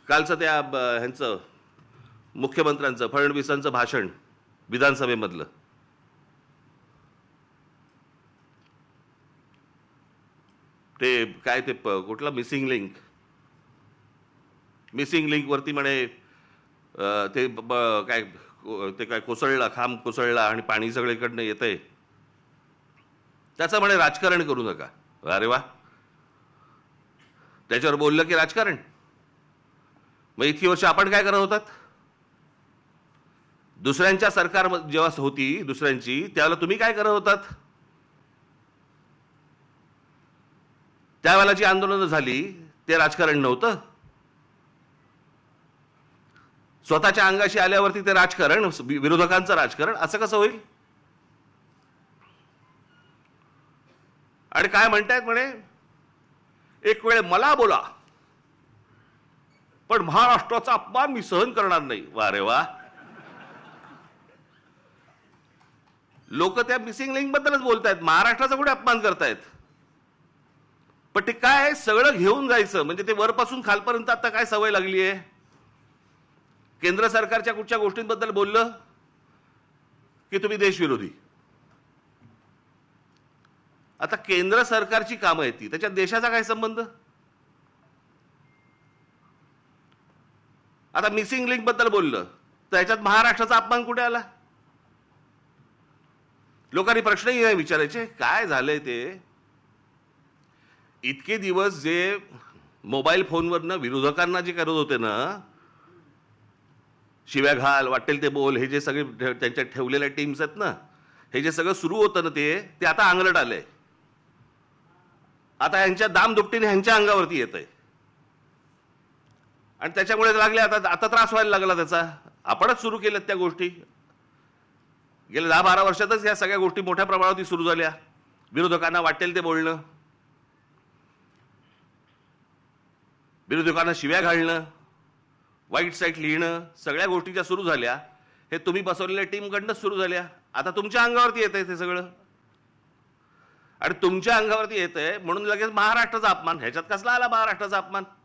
कालचं त्या ह्यांचं मुख्यमंत्र्यांचं फडणवीसांचं भाषण विधानसभेमधलं ते काय ते कुठला मिसिंग लिंक वरती म्हणे ते काय ते काय कोसळला, खांब कोसळला आणि पाणी सगळीकडनं येतंय, त्याचं म्हणे राजकारण करू नका. अरे वा, त्याच्यावर बोललं की राजकारण. मग इतकी वर्ष आपण काय करत होतात? दुसऱ्यांच्या सरकार जेव्हा होती दुसऱ्यांची, त्यावेळेला तुम्ही काय करत होतात? त्यावेळेला जी आंदोलनं झाली ते राजकारण नव्हतं. स्वतःच्या अंगाशी आल्यावरती ते राजकारण, विरोधकांचं राजकारण, असं कसं होईल? आणि काय म्हणतायत म्हणे, एक वेळ मला बोला पण महाराष्ट्राचा अपमान मी सहन करणार नाही. वा रे वा, लोक त्या मिसिंग लिंक बद्दलच बोलतायत, महाराष्ट्राचा कुठे अपमान करतायत? पण ते काय सगळं घेऊन जायचं, म्हणजे ते वरपासून खालपर्यंत आता काय सवय लागली आहे. केंद्र सरकारच्या कुठच्या गोष्टींबद्दल बोललं की तुम्ही देशविरोधी. आता केंद्र सरकारची कामं आहेत ती, त्याच्यात देशाचा काय संबंध? आता मिसिंग लिंक बद्दल बोललं तर याच्यात महाराष्ट्राचा अपमान कुठे आला? लोकांनी प्रश्नही नाही विचारायचे. काय झालंय ते, इतके दिवस जे मोबाईल फोनवरनं विरोधकांना जे करत होते ना, शिव्या घाल, वाटेल ते बोल, हे जे सगळे त्यांच्या ठेवलेल्या टीम्स आहेत ना, हे जे सगळं सुरू होतं ना, ते आता अंगलट आलंय. आता यांच्या दामदुपटीने ह्यांच्या अंगावरती येत आहे आणि त्याच्यामुळे लागले आता त्रास व्हायला लागला त्याचा. आपणच सुरू केल्यात त्या गोष्टी. गेल्या 10-12 वर्षातच या सगळ्या गोष्टी मोठ्या प्रमाणावरती सुरू झाल्या. विरोधकांना वाटेल ते बोलणं, विरोधकांना शिव्या घालणं, वाईट साईट लिहिणं, सगळ्या गोष्टी ज्या सुरू झाल्या हे तुम्ही बसवलेल्या टीमकडनं सुरू झाल्या. आता तुमच्या अंगावरती येत आहे ते सगळं, आणि तुमच्या अंगावरती येत आहे म्हणून लगेच महाराष्ट्राचा अपमान. ह्याच्यात कसला आला महाराष्ट्राचा अपमान?